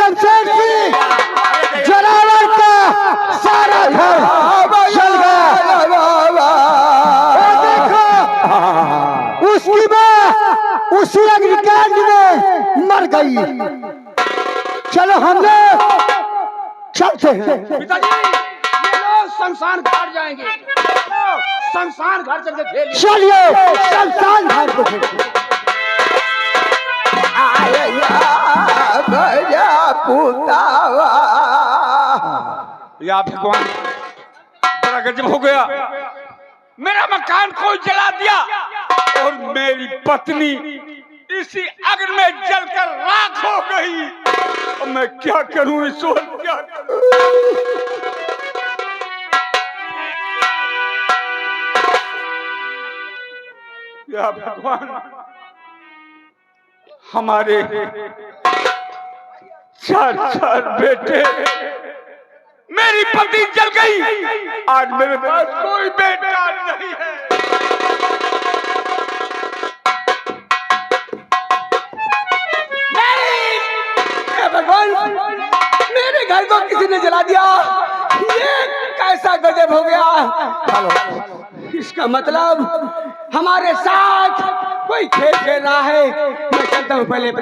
शमशेर सिंह जोरावर का सारा घर जल गया। और देखो उसकी माँ उसी अग्निकांड में मर गई। चलो हम लोग चलते हैं। पिताजी ये लोग शमशान घाट जाएंगे। शमशान घाट चल के चलिए शमशान घाट को या भगवान, बड़ा गजब हो गया। मेरा मकान कोई जला दिया और मेरी पत्नी इसी अग्नि में जलकर राख हो गई। अब मैं क्या करूं ईश्वर, क्या करूं? या भगवान, हमारे चार बेटे, मेरी पत्नी जल गई, आज मेरे पास कोई बेटा नहीं है। नहीं भगवान, मेरे घर को किसी ने जला दिया। ये कैसा गजब हो गया। इसका मतलब हमारे साथ कोई खेल खेल रहा है। मैं चलता हूँ पहले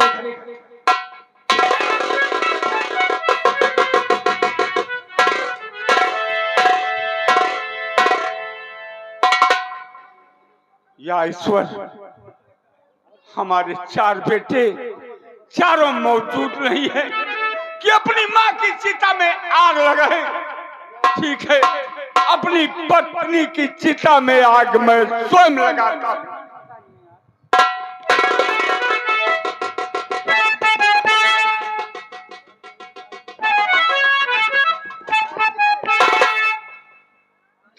या ईश्वर, हमारे चार बेटे चारों मौजूद नहीं है कि अपनी माँ की चिता में आग लगाए। ठीक है, अपनी पत्नी की चिता में आग मैं स्वयं लगाता हूं।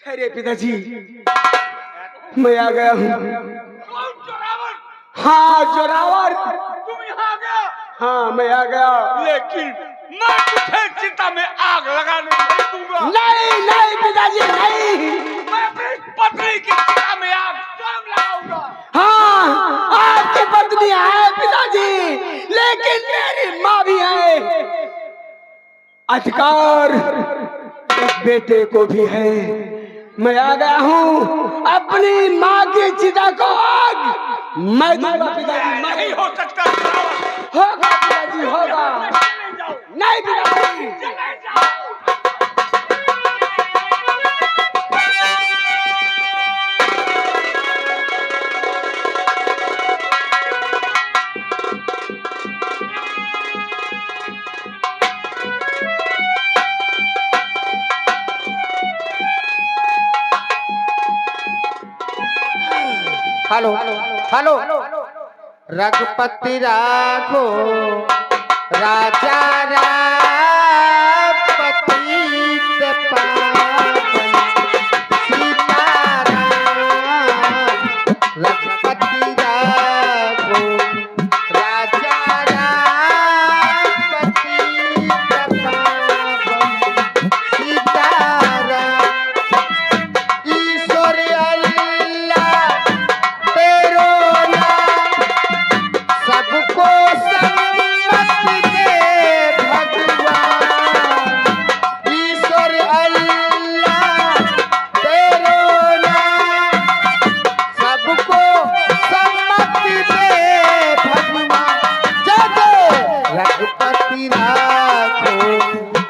ठहरे पिताजी, मैं आ गया हूँ। हाँ जोरावर, तुम यहाँ आ गया? हाँ मैं आ गया। लेकिन मैं तुझे चिता में आग लगाने नहीं दूंगा। नहीं नहीं पिताजी नहीं, मैं अपनी पत्नी की चिता में आग स्वयं लगाऊंगा। हाँ आपकी पत्नी है पिताजी, लेकिन मेरी माँ भी है। अधिकार इस बेटे को भी है। मैं आ गया हूँ, अपनी माँ की चिता को आग मैं दूंगा पिताजी। नहीं हो सकता। होगा पिताजी, होगा। नहीं पिताजी, हेलो हेलो रघुपति राघो राजा पतित पावन सीताराम। रघुपति राघो राजा पतित पावन सीताराम। ईश्वर अल्लाह तेरो नाम सबको सम्मति दे भगवान। ईश्वर अल्लाह तेरो नाम सबको सम्मति दे भगवान। जब रघुपति राघो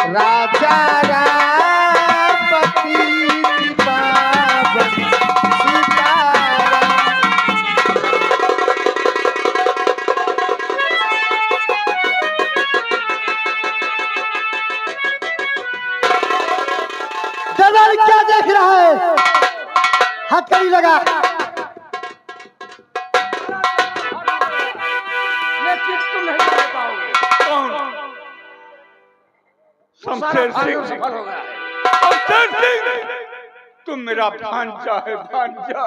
राजा पतित पावन सीताराम। दलाल क्या देख रहा है? हथकड़ी लगा। लेकिन तुम नहीं कर पाओगे। कौन? शमशेर सिंह। सफल हो गया। शमशेर सिंह, तुम मेरा भांजा है, भांजा।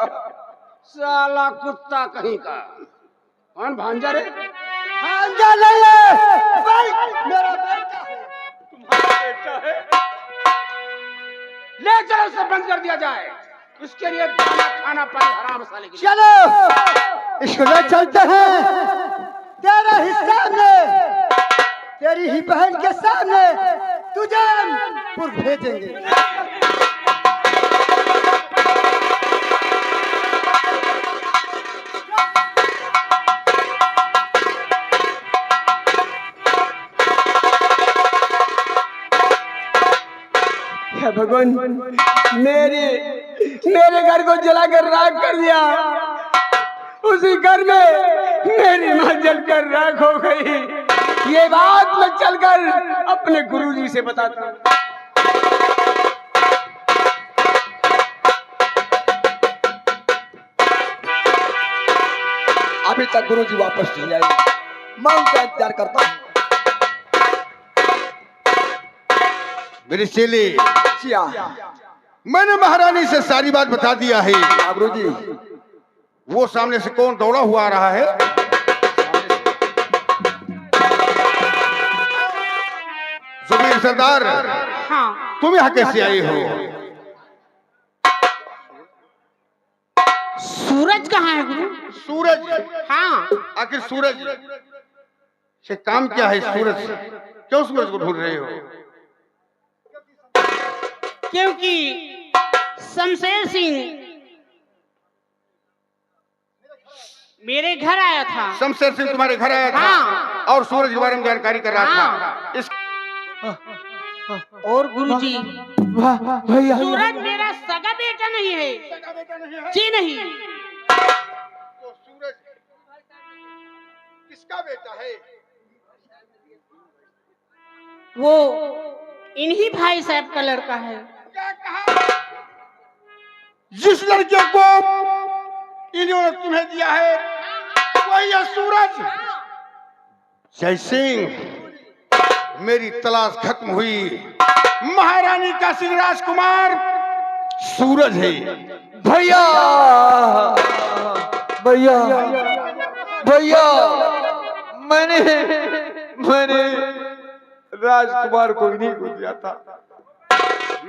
साला कुत्ता कहीं का। कौन भांजा रे? भांजा नहीं है, बल्कि मेरा बेटा है। तुम्हारा बेटा है? ले चलो उसे बंद कर दिया जाए। इसके लिए दाना खाना पानी हराम साले की। चलो इसको ले चलते हैं। तेरा हिस्सा में तेरी ही बहन के सामने तुझे पुर भेजेंगे। हे भगवान, मेरे घर को जलाकर राख कर दिया। उसी घर में मेरी माँ जलकर राख हो गई। ये बात मैं चलकर अपने गुरुजी से बताता हूँ। अभी तक गुरुजी वापस नहीं आए, मैं उनका इंतजार करता हूँ। मेरे चेले, जिया, मैंने महारानी से सारी बात बता दिया है। गुरुजी, वो सामने से कौन दौड़ा हुआ आ रहा है? सुबीर सरदार, हाँ। तुम यहाँ कैसे आए हो? सूरज कहाँ है गुरु? सूरज? हाँ। आखिर सूरज से काम क्या है? सूरज क्यों सूरज को ढूंढ रहे हो? क्योंकि शमशेर सिंह मेरे घर आया था। शमशेर सिंह तुम्हारे घर आया था? हाँ। और सूरज के बारे में जानकारी कर रहा हाँ। था। इस और गुरुजी, भैया, सूरज मेरा सगा बेटा नहीं है। जी नहीं। तो सूरज किसका बेटा है? वो इन्हीं भाई साहब का लड़का है। क्या कहा? जिस लड़के को इन्होंने तुम्हें दिया है वही है सूरज। जय सिंह, मेरी तलाश खत्म हुई। महारानी का सिंह राजकुमार सूरज है। भैया, भैया, भैया, मैंने राजकुमार को इन्हीं को दिया था।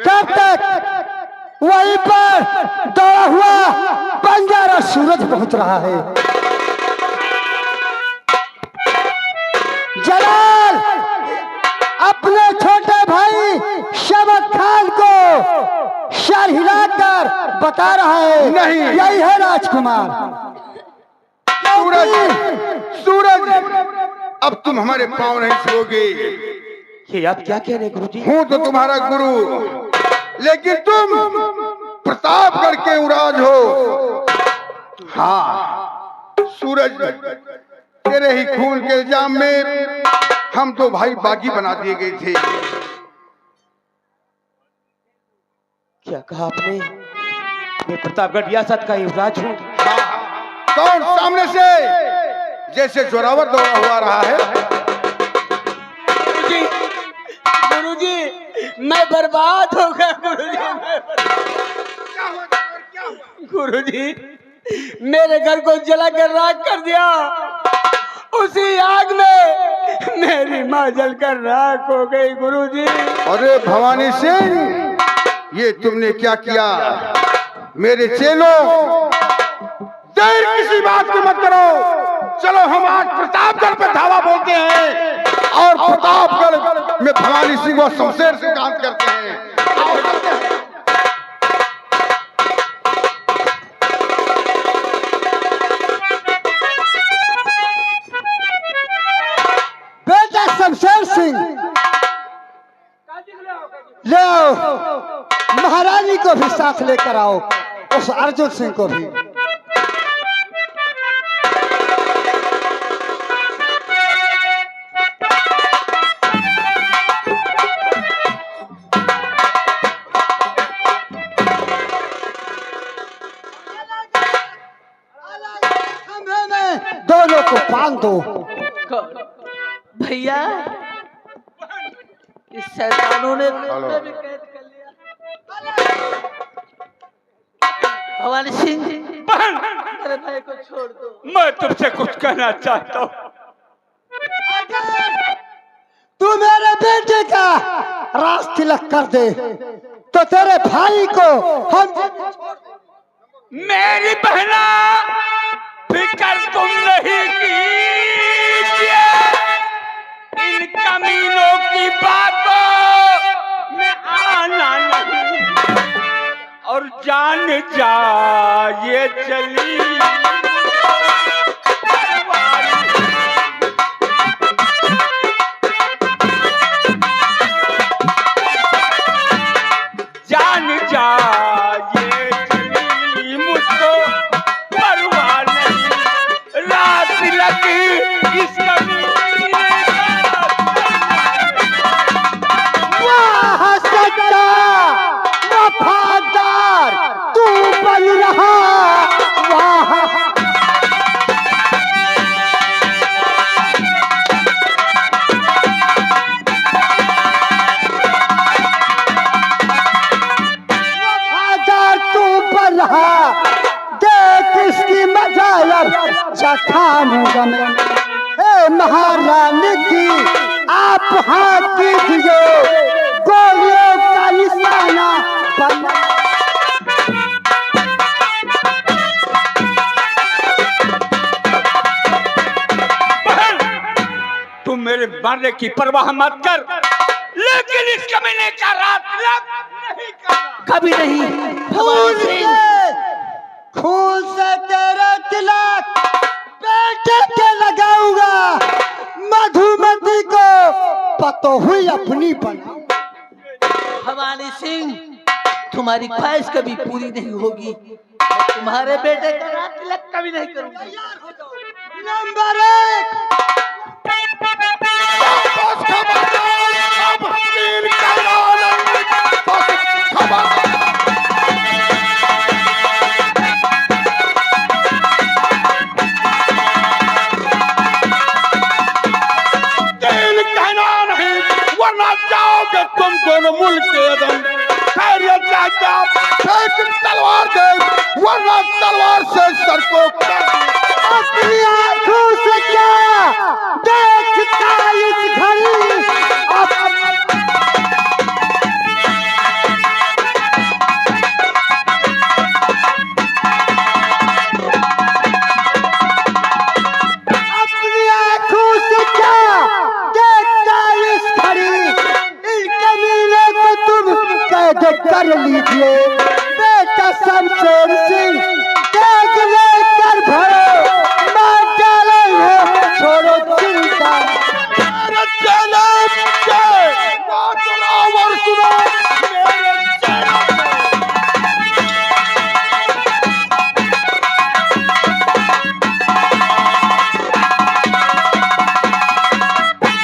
कब तक वहीं पर दौड़ा हुआ बंजारा सूरज पहुंच रहा है। जलाल अपने छोटे भाई शबक खान को सर हिलाकर बता रहा है, नहीं। यही है राजकुमार। सूरज, सूरज, अब तुम हमारे पांव नहीं छुओगे। ये आप क्या कह रहे हैं गुरुजी? हूँ तो तुम्हारा गुरु, लेकिन तुम प्रतापगढ़ के उराज हो। हाँ सूरज, तेरे ही खून के इल्जाम में हम दो भाई बागी बना दिए गए थे। क्या कहा आपने? मैं प्रतापगढ़ रियासत का युवराज हूँ। कौन सामने से जैसे जोरावर दौड़ा हुआ रहा है? गुरुजी, मैं बर्बाद हो गया। गुरुजी, मेरे घर को जलाकर राख कर दिया। उसी आग में मेरी माँ जलकर राख हो गई। गुरुजी, अरे भवानी सिंह, ये तुमने क्या किया? मेरे चेलों, देर किसी बात की मत करो। चलो हम आज प्रतापगढ़ पे धावा बोलते हैं और प्रतापगढ़ में भवानी सिंह और शमशेर सिंह का अंत करते हैं। बेटा शमशेर सिंह, ले आओ महारानी को भी साथ लेकर आओ, उस अर्जुन सिंह को भी। दोनों को बांध दो। भैया, इस शैतानों ने हेलो। मुझे भी कैद कर लिया। भवानी सिंह, मेरे भाई को छोड़ दो। मैं तुमसे कुछ कहना चाहता हूँ। तू मेरे बेटे का राज तिलक कर दे तो तेरे भाई को हम मेरी बहना, फिकर तुम नहीं कीजिए। इन इन कमीनों की बातों में आना नहीं, और जान जा ये चली जान जा ये चली मुझको परवाह नहीं, रात लगी इस कमीने का। वाह सच्चा वफादार तू बन रहा, वाह वफादार तू बन रहा, देख इसकी मजालब चखाऊंगा मैं। हे महारानी की आप हाथ कीजिए, गोलियों का निशाना बना। तुम मेरे मरने की परवाह मत कर, लेकिन इस कमीने का रात लग नहीं करना। कभी नहीं खून भवानी से सिंह। खून से तेरा तिलक बेटे के लगाऊंगा, मधुमती को पतो हुई अपनी बना। भवानी सिंह, तुम्हारी ख्वाहिश कभी पूरी नहीं होगी। मैं तुम्हारे बेटे का रात तिलक कभी नहीं करूंगा। नंबर 1 बस खबरदार, अब तीन करोड़ बस खबरदार। तीन कहना नहीं, वरना जाओगे तुम दोनों मुल्क के अदम। खैरियत चाहते आप फेंक तलवार दे, वरना तलवार से सर को काट दे। अपनी आंखों से क्या देखता इस घड़ी, अपनी आंखों से क्या देखता इस घड़ी, इन कमीने को तुम कैद कर लीजिए। बेटा शमशेर सिंह तेज लेकर भरो, मार डालेंगे, छोड़ो चिंता। मेरे जनाब के बात सुनो और सुनो, मेरे जनाब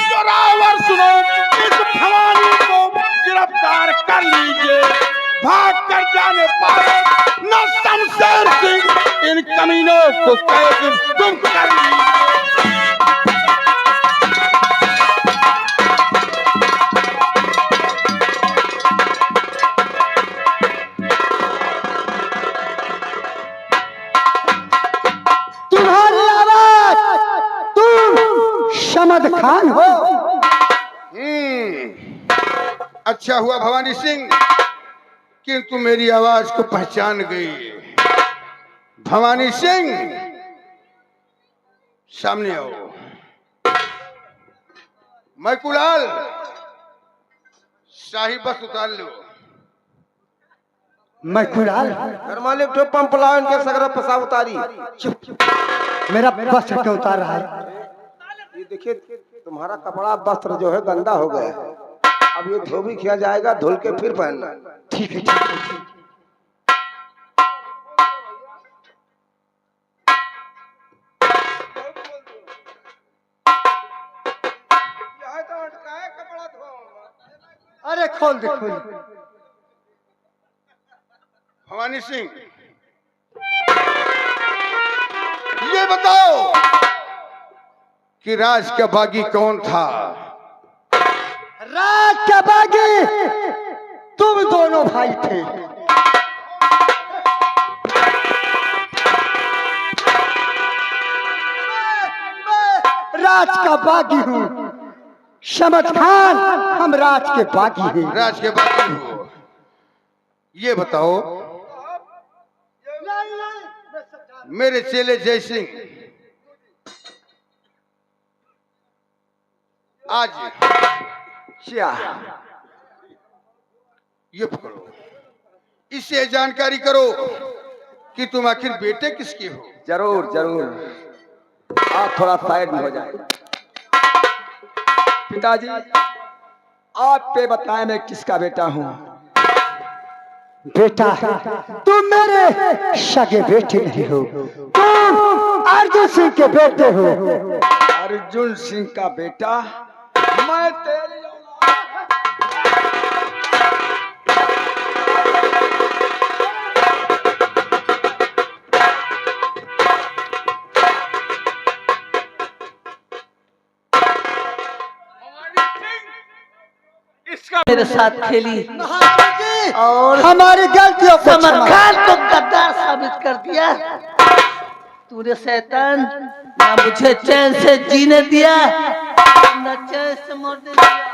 जोरावर सुनो, इस भवानी को गिरफ्तार कर लीजिए। भाग कर जाने पाए न शमशेर सिंह, इन कमीनों को कैद तुम कर लीजिए। तुम्हारी आवाज, तुम शमद खान हो। अच्छा हुआ भवानी सिंह, किंतु मेरी आवाज को पहचान गई। भवानी सिंह सामने आओ। मैकुलाल, शाही बस उतार लो। मैं खुलाल घर मालिक तो पंप लाओ, इनके सगरा पसा उतारी। मेरा वस्त्र क्यों उतार रहा है? ये देखिए, तुम्हारा कपड़ा वस्त्र जो है गंदा हो गया है। अब ये धोबी किया जाएगा, धुल के फिर पहनना। ठीक है, ठीक है। अरे खोल दे, खोल दे। भवानी सिंह, ये बताओ कि राज का बागी कौन था? राज के बागी तुम दोनों भाई थे। मैं राज का बागी हूँ। शमद खान, हम राज के बागी हैं। राज के बागी हो। ये बताओ, मेरे चेले जय सिंह आज क्या? ये पकड़ो, इससे जानकारी करो कि तुम आखिर बेटे किसके हो। जरूर जरूर, आप थोड़ा साइड में हो जाए। पिताजी, आप पे बताएं मैं किसका बेटा हूँ। बेटा, तुम मेरे सगे बेटे नहीं हो, तुम अर्जुन सिंह के बेटे हो। अर्जुन सिंह का बेटा? मैं तेरी इसका मेरे साथ खेली और हमारी गलतियों को क्षमा समरखान को गद्दार साबित कर दिया। तूने शैतान ना मुझे चैन से जीने दिया, ना चैन से मरने दिया।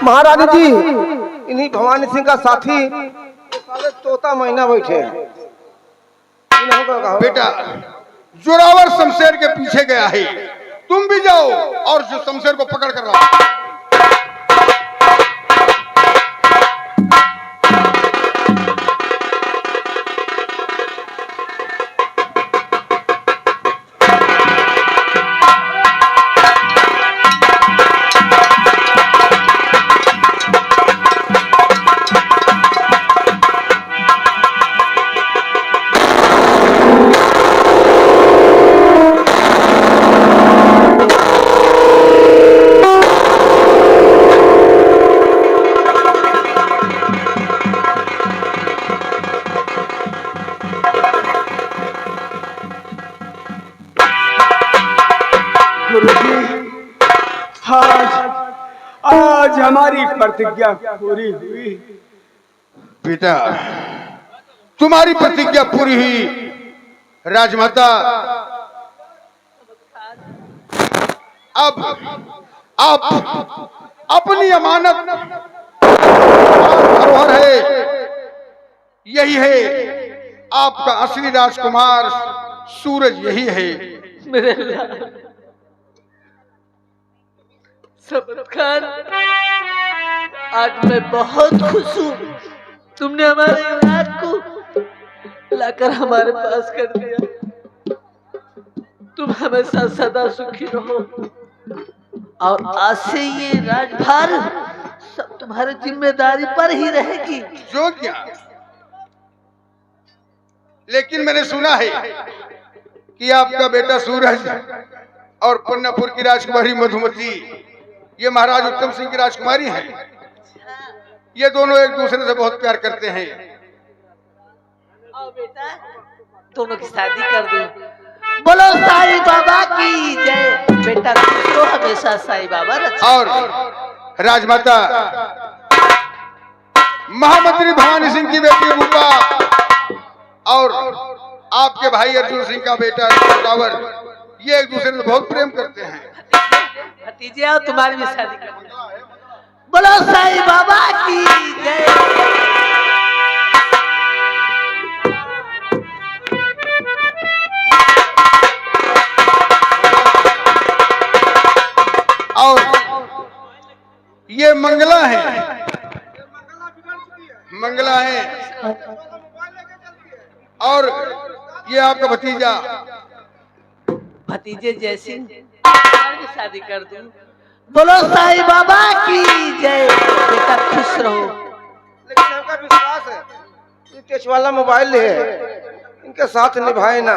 महारानी जी, इन्हीं भवानी सिंह का साथी साले तोता महीना बैठे हैं। बेटा, जोरावर शमशेर के पीछे गया है, तुम भी जाओ और शमशेर को पकड़ कर लाओ। आज हमारी प्रतिज्ञा पूरी हुई। बेटा, तुम्हारी प्रतिज्ञा पूरी हुई। राजमाता, अब आप अपनी अमानत धरोहर है, यही है आपका असली राजकुमार सूरज, यही है। मेरे लाल समरखान, आज मैं बहुत खुश हूँ। तुमने हमारे औलाद को लाकर हमारे पास कर दिया। तुम हमेशा सदा सुखी रहो और आज से ये राजभार सब तुम्हारी जिम्मेदारी पर ही रहेगी। जो क्या, लेकिन मैंने सुना है कि आपका बेटा सूरज और पन्नापुर की राजकुमारी मधुमती, ये महाराज उत्तम सिंह की राजकुमारी है। ये दोनों एक दूसरे से बहुत प्यार करते हैं। आओ बेटा, दोनों की शादी कर दो। बोलो साईं बाबा की जय। बेटा खुश रहो हमेशा, साईं बाबा रक्षा। और राजमाता, महामंत्री भवानी सिंह की बेटी रूपा और आपके भाई अर्जुन सिंह का बेटा जोरावर, ये एक दूसरे से बहुत प्रेम करते हैं। भतीजे आओ, तुम्हारी भी शादी कर दो। बोलो साईं बाबा की जय। और ये मंगला है, मंगला है, और ये आपका भतीजा। भतीजे जयसिंह, तुम्हारी भी शादी कर दूं। बोलो साईं बाबा की जय। बेटा खुश रहो। लेकिन हमका विश्वास है कि टच वाला मोबाइल है, इनके साथ निभाए ना।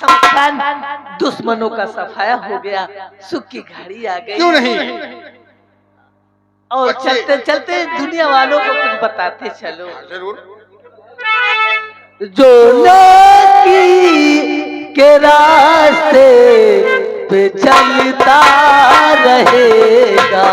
समरखान, दुश्मनों का सफाया हो गया, सुख की घड़ी आ गई। क्यों नहीं? और बच्चे- चलते चलते दुनिया वालों को कुछ बताते चलो। जरूर। जो नेकी के रास्ते पे चलता रहेगा,